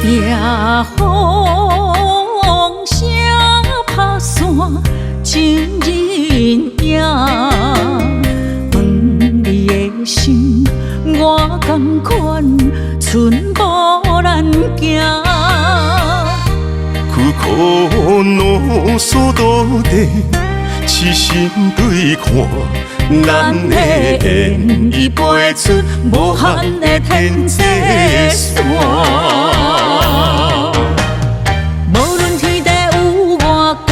夜风声拍散情人影，问你的心，我甘款寸步难行。苦苦努所到底，痴心对看，咱的缘已飞出无限的天际线。无论天地有偌悬，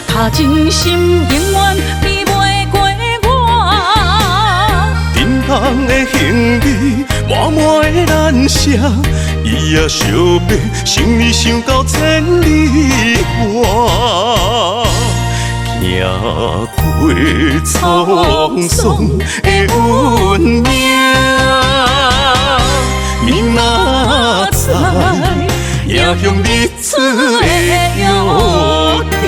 他真心永远比袂过我。沉重的行李，满满的难舍，伊也相背，想你想到千里外。行过沧桑的运命，明仔载也向日出的约定。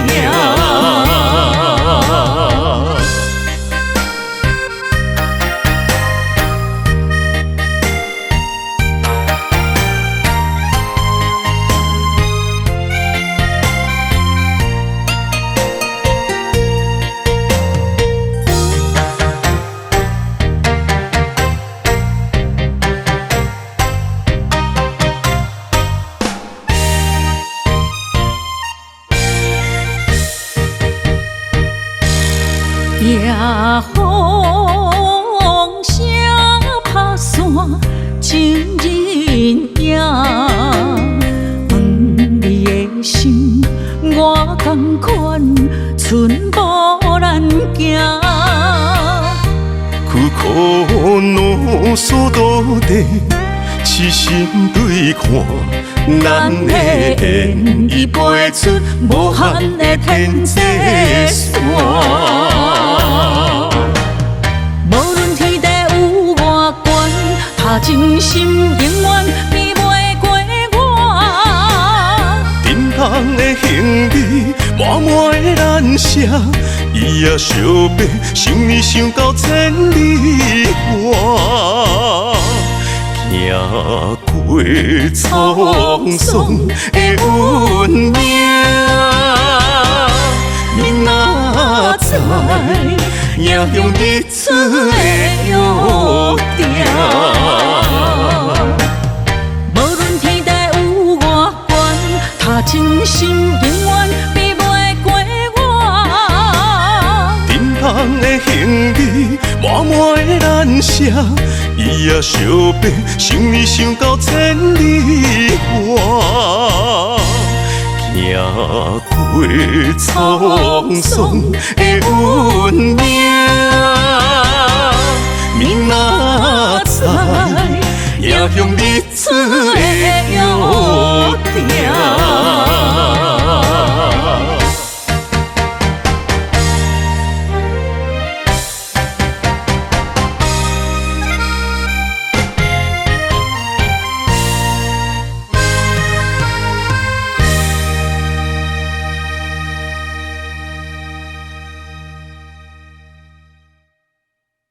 夜风声拍散情人影，问你的心，我甘款寸步难行。苦苦努所到底，痴心对看，咱的缘已飞出无限的天际线。无论天地有偌悬，他真心永远比袂过我。沉重的行李，满满的难舍，伊也相背，想你想到千里外。行过沧桑的运命，明仔载也向日出的约定。无论天地有偌悬，他真心永远比袂过我。沉重的行李，满满的难舍，伊也相背，想你想到千里外。行过沧桑的运命，明仔载也向日出的约定。